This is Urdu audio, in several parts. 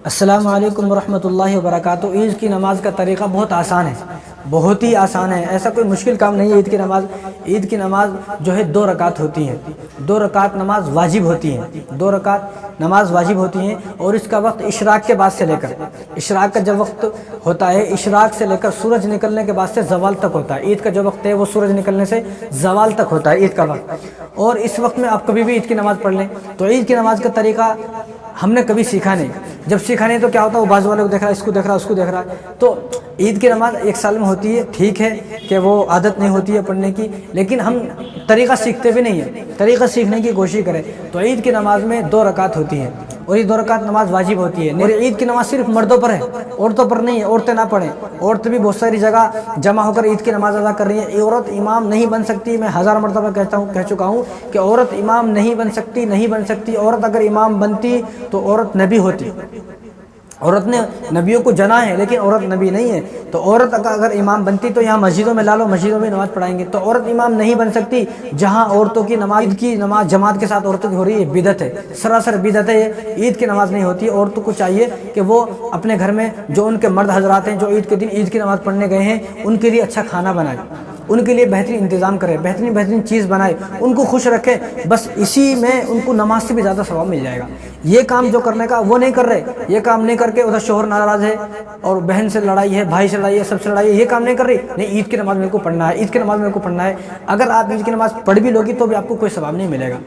السلام علیکم ورحمۃ اللہ وبرکاتہ۔ عید کی نماز کا طریقہ بہت آسان ہے، بہت ہی آسان ہے، ایسا کوئی مشکل کام نہیں ہے۔ عید کی نماز جو ہے 2 رکعت ہوتی ہیں، 2 رکعت نماز واجب ہوتی ہیں، 2 رکعت نماز واجب ہوتی ہیں، اور اس کا وقت اشراق کے بعد سے لے کر، اشراق کا جب وقت ہوتا ہے، اشراق سے لے کر سورج نکلنے کے بعد سے زوال تک ہوتا ہے۔ عید کا جو وقت ہے وہ سورج نکلنے سے زوال تک ہوتا ہے عید کا وقت، اور اس وقت میں آپ کبھی بھی عید کی نماز پڑھ لیں۔ تو عید کی نماز کا طریقہ ہم نے کبھی سیکھا نہیں، جب سیکھا نہیں تو کیا ہوتا ہے، وہ بازو والے کو دیکھ رہا ہے، اس کو دیکھ رہا ہے، اس کو دیکھ رہا ہے۔ تو عید کی نماز 1 سال میں ہوتی ہے، ٹھیک ہے کہ وہ عادت نہیں ہوتی ہے پڑھنے کی، لیکن ہم طریقہ سیکھتے بھی نہیں ہیں، طریقہ سیکھنے کی کوشش کریں۔ تو عید کی نماز میں 2 رکعت ہوتی ہیں، اور یہ 2 رکعت نماز واجب ہوتی ہے۔ عید کی نماز صرف مردوں پر ہے، عورتوں پر نہیں ہے، عورتیں نہ پڑھیں۔ عورتیں بھی بہت ساری جگہ جمع ہو کر عید کی نماز ادا کر رہی ہیں۔ عورت امام نہیں بن سکتی، میں 1000 مرتبہ کہہ چکا ہوں کہ عورت امام نہیں بن سکتی، نہیں بن سکتی۔ عورت اگر امام بنتی تو عورت نبی ہوتی۔ عورت نے نبیوں کو جنا ہے، لیکن عورت نبی نہیں ہے۔ تو عورت اگر امام بنتی تو یہاں مسجدوں میں لا لو، مسجدوں میں نماز پڑھائیں گے۔ تو عورت امام نہیں بن سکتی جہاں عورتوں کی نماز، عید کی نماز جماعت کے ساتھ عورتوں کی ہو رہی ہے، بدعت ہے، سراسر بدعت ہے۔ عید کی نماز نہیں ہوتی۔ عورتوں کو چاہیے کہ وہ اپنے گھر میں جو ان کے مرد حضرات ہیں جو عید کے دن عید کی نماز پڑھنے گئے ہیں، ان کے لیے اچھا کھانا بنائے، ان کے لیے بہترین انتظام کرے، بہترین چیز بنائے، ان کو خوش رکھے، بس اسی میں ان کو نماز سے بھی زیادہ ثواب مل جائے گا۔ یہ کام جو کرنے کا وہ نہیں کر رہے، یہ کام نہیں کر کے ادھر شوہر ناراض ہے اور بہن سے لڑائی ہے، بھائی سے لڑائی ہے، سب سے لڑائی ہے، یہ کام نہیں کر رہی، نہیں عید کی نماز میرے کو پڑھنا ہے، عید کی نماز میرے کو پڑھنا ہے۔ اگر آپ عید کی نماز پڑھ بھی لوگی تو بھی آپ کو کوئی ثواب نہیں ملے گا۔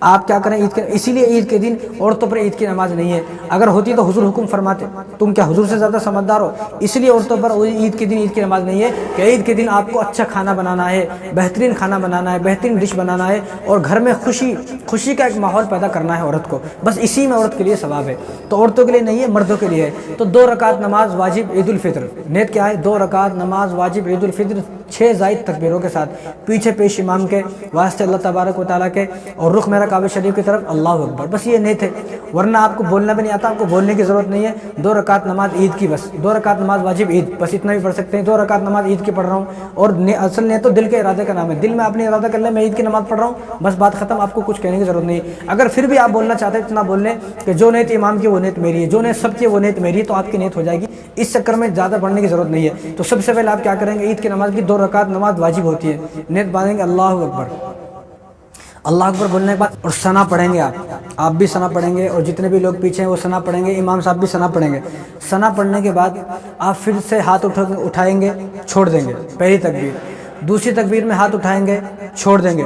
آپ کیا کریں اسی لیے عید کے دن عورتوں پر عید کی نماز نہیں ہے۔ اگر ہوتی تو حضور حکم فرماتے، تم کیا حضور سے زیادہ سمجھدار ہو؟ اس لیے عورتوں پر عید کے دن عید کی نماز نہیں ہے کہ عید کے دن آپ کو اچھا کھانا بنانا ہے، بہترین کھانا بنانا ہے، بہترین ڈش بنانا ہے، اور گھر میں خوشی کا ایک ماحول پیدا کرنا ہے عورت کو، بس اسی میں عورت کے لیے ثواب ہے۔ تو عورتوں کے لیے نہیں ہے، مردوں کے لیے ہے۔ تو 2 رکعت نماز واجب عید الفطر، نیت کیا ہے؟ 2 رکعت نماز واجب عید الفطر 6 زائد تکبیروں کے ساتھ، پیچھے پیش امام کے واسطے اللہ تبارک و تعالیٰ کے، اور رخ میرا کعبہ شریف کی طرف، اللہ اکبر، بس یہ نیت ہے۔ ورنہ آپ کو بولنا بھی نہیں آتا، آپ کو بولنے کی ضرورت نہیں ہے۔ 2 رکعت نماز عید کی، بس 2 رکعت نماز واجب عید، بس اتنا بھی پڑھ سکتے ہیں۔ 2 رکعت نماز عید کی پڑھ رہا ہوں، اور اصل نیت تو دل کے ارادے کا نام ہے، دل میں آپ نے ارادہ کر لیں میں عید کی نماز پڑھ رہا ہوں، بس بات ختم، آپ کو کچھ کہنے کی ضرورت نہیں۔ اگر پھر بھی آپ بولنا چاہتے ہیں اتنا بول لیں کہ جو نیت امام کی وہ نیت میری ہے، جو نیت سب کی وہ نیت میری ہے، تو آپ کی نیت ہو جائے گی۔ اس چکر میں زیادہ پڑھنے کی ضرورت نہیں ہے۔ تو سب سے پہلے آپ کیا کریں گے؟ عید کی نماز کی 2 رکعت نماز واجب ہوتی ہے، نیت باندھیں گے، اللہ اکبر، اللہ اکبر بولنے کے بعد اور ثنا پڑھیں گے، آپ بھی ثنا پڑھیں گے، اور جتنے بھی لوگ پیچھے ہیں وہ ثنا پڑھیں گے، امام صاحب بھی ثنا پڑھیں گے۔ ثنا پڑھنے کے بعد آپ پھر سے ہاتھ اٹھائیں گے، چھوڑ دیں گے، پہلی تکبیر، دوسری تکبیر میں ہاتھ اٹھائیں گے، چھوڑ دیں گے،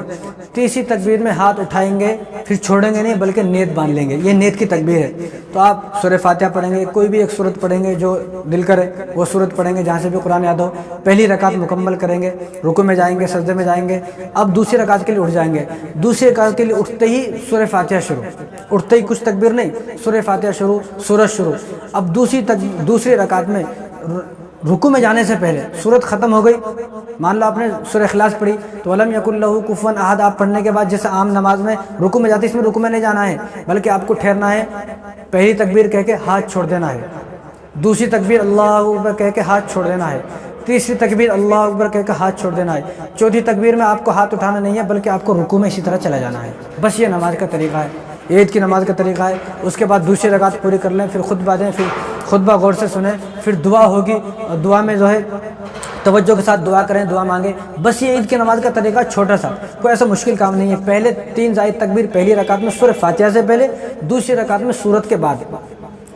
تیسری تکبیر میں ہاتھ اٹھائیں گے، پھر چھوڑیں گے نہیں بلکہ نیت باندھ لیں گے، یہ نیت کی تکبیر ہے۔ تو آپ سورہ فاتحہ پڑھیں گے، کوئی بھی ایک سورت پڑھیں گے جو دل کرے وہ سورت پڑھیں گے، جہاں سے بھی قرآن یاد ہو۔ پہلی رکعت مکمل کریں گے، رکوع میں جائیں گے، سجدے میں جائیں گے، اب دوسری رکعت کے لیے اٹھ جائیں گے۔ دوسری رکعت کے لیے اٹھتے ہی سورہ فاتحہ شروع، اٹھتے ہی کچھ تکبیر نہیں، سورہ فاتحہ شروع، سورت شروع۔ اب دوسری رکعت میں رکوع میں جانے سے پہلے سورت ختم ہو گئی، مان لو آپ نے سورہ اخلاص پڑھی تو وَلَمْ يَكُنْ لَهُ كُفُوًا أَحَدٌ، آپ پڑھنے کے بعد جیسے عام نماز میں رکوع میں جاتے، اس میں رکوع میں نہیں جانا ہے بلکہ آپ کو ٹھہرنا ہے، پہلی تکبیر کہہ کے ہاتھ چھوڑ دینا ہے، دوسری تکبیر اللہ اکبر کہہ کے ہاتھ چھوڑ دینا ہے، تیسری تکبیر اللہ اکبر کہہ کے ہاتھ چھوڑ دینا ہے، چوتھی تکبیر میں آپ کو ہاتھ اٹھانا نہیں ہے بلکہ آپ کو رکوع میں اسی طرح چلا جانا ہے۔ بس یہ نماز کا طریقہ ہے، عید کی نماز کا طریقہ ہے۔ اس کے بعد دوسری رکعت پوری کر لیں، پھر خطبہ دیں، پھر خطبہ غور سے سنیں، پھر دعا ہوگی، اور دعا میں جو ہے توجہ کے ساتھ دعا کریں، دعا مانگیں۔ بس یہ عید کی نماز کا طریقہ چھوٹا سا، کوئی ایسا مشکل کام نہیں ہے۔ پہلے 3 زائد تکبیر پہلی رکعت میں سورہ فاتحہ سے پہلے، دوسری رکعت میں سورت کے بعد،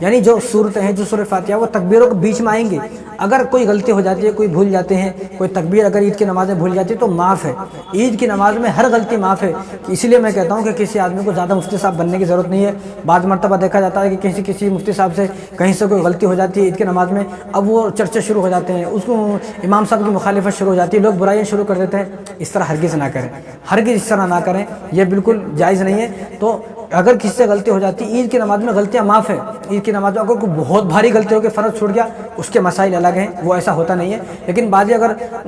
یعنی جو صورتیں ہیں جو سورہ فاتحہ وہ تکبیروں کے بیچ میں آئیں گے۔ اگر کوئی غلطی ہو جاتی ہے، کوئی بھول جاتے ہیں، کوئی تکبیر اگر عید کی نماز میں بھول جاتی ہے تو معاف ہے، عید کی نماز میں ہر غلطی معاف ہے۔ اس لیے میں کہتا ہوں کہ کسی آدمی کو زیادہ مفتی صاحب بننے کی ضرورت نہیں ہے۔ بعض مرتبہ دیکھا جاتا ہے کہ کسی مفتی صاحب سے کہیں سے کوئی غلطی ہو جاتی ہے عید کی نماز میں، اب وہ چرچے شروع ہو جاتے ہیں، اس کو امام صاحب کی مخالفت شروع ہو جاتی ہے، لوگ برائیاں شروع کر دیتے ہیں۔ اس طرح ہرگز نہ کریں، ہرگز اس طرح نہ کریں، یہ بالکل جائز نہیں ہے۔ تو اگر کسی سے غلطی ہو جاتی ہے عید کی نماز میں، غلطیاں معاف ہے۔ عید کی نماز میں اگر کوئی بہت بھاری غلطی ہو کے فرض چھوٹ گیا، اس کے مسائل الگ ہیں، وہ ایسا ہوتا نہیں ہے۔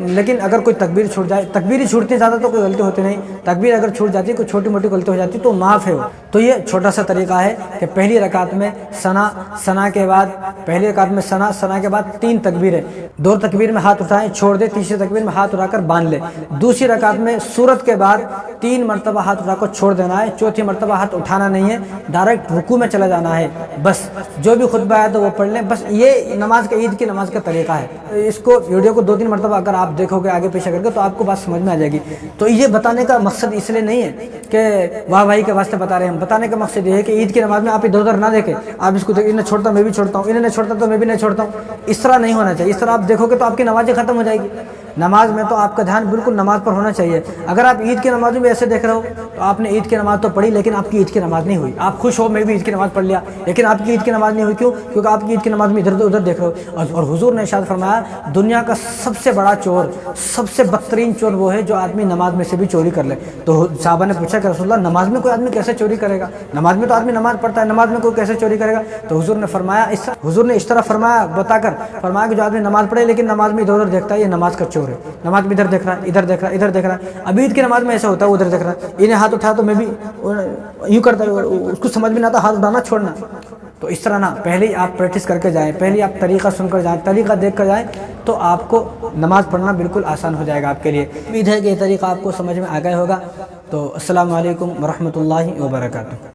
لیکن اگر کوئی تکبیر چھوٹ جائے، تکبیر ہی چھوٹتی، زیادہ تو کوئی غلطی ہوتی نہیں، تکبیر اگر چھوٹ جاتی ہے، کوئی چھوٹی موٹی غلطی ہو جاتی تو معاف ہے وہ۔ تو یہ چھوٹا سا طریقہ ہے کہ پہلی رکعت میں ثنا کے بعد پہلی رکعت میں ثنا کے بعد 3 تکبیریں، 2 تکبیر میں ہاتھ اٹھائیں چھوڑ دیں، تیسری تکبیر میں ہاتھ اٹھا کر باندھ لیں، دوسری رکعت میں سورت کے بعد 3 مرتبہ ہاتھ اٹھا کر چھوڑ دینا ہے، چوتھی مرتبہ ہاتھ اٹھانا نہیں ہے، ڈائریکٹ رکوع میں چلا جانا ہے، بس جو بھی خطبہ ہے تو وہ پڑھ لیں، بس یہ نماز کا عید کی نماز کا طریقہ ہے۔ اس کو ویڈیو کو 2-3 مرتبہ اگر آپ دیکھو گے آگے پیچھے کر کے تو آپ کو بات سمجھ میں آ جائے گی۔ تو یہ بتانے کا مقصد اس لیے نہیں ہے کہ واہ بھائی کے واسطے بتا رہے ہیں ہم، بتانے کا مقصد یہ ہے کہ عید کی نماز میں آپ ادھر ادھر نہ دیکھیں، آپ اس کو دیکھیں انہیں چھوڑتا ہوں میں بھی چھوڑتا ہوں، انہیں نہیں چھوڑتا تو میں بھی نہیں چھوڑتا ہوں، اس طرح نہیں ہونا چاہیے۔ اس طرح آپ دیکھو گے تو آپ کی نمازیں ختم ہو جائے گی۔ نماز میں تو آپ کا دھیان بالکل نماز پر ہونا چاہیے۔ اگر آپ عید کی نماز میں ایسے دیکھ رہے ہو تو آپ نے عید کی نماز تو پڑھی لیکن آپ کی عید کی نماز نہیں ہوئی۔ آپ خوش ہو میں بھی عید کی نماز پڑھ لیا لیکن آپ کی عید کی نماز نہیں ہوئی، کیوں؟ کیونکہ آپ کی عید کی نماز میں ادھر ادھر دیکھ رہے ہو۔ اور حضور نے ارشاد فرمایا دنیا کا سب سے بڑا چور، سب سے بدترین چور وہ ہے جو آدمی نماز میں سے بھی چوری کر لے۔ تو صحابہ نے پوچھا کہ رسول اللہ نماز میں کوئی آدمی کیسے چوری کرے گا؟ نماز میں تو آدمی نماز پڑھتا ہے، نماز میں کوئی کیسے چوری کرے گا؟ تو حضور نے فرمایا حضور نے اس طرح فرمایا بتا کر فرمایا کہ جو آدمی نماز پڑھے لیکن نماز میں ادھر ادھر دیکھتا ہے یہ نماز کا چور ہے۔ نماز میں ادھر دیکھ رہا ہے، ادھر دیکھ رہا ہے، ادھر دیکھ رہا ہے۔ اب عید کی نماز میں ایسا ہوتا ہے ادھر دیکھ رہا ہے، انہیں ہاتھ اٹھا تو میں بھی یوں کرتا ہے، اس کو سمجھ میں نہ آتا ہاتھ اٹھانا چھوڑنا۔ تو اس طرح نہ، پہلے ہی آپ پریکٹس کر کے جائیں، پہلے آپ طریقہ سن کر جائیں، طریقہ دیکھ کر جائیں تو آپ کو نماز پڑھنا بالکل آسان ہو جائے گا آپ کے لیے۔ امید ہے کہ یہ طریقہ آپ کو سمجھ میں آ گیا ہوگا۔ تو السلام علیکم ورحمۃ اللہ وبرکاتہ۔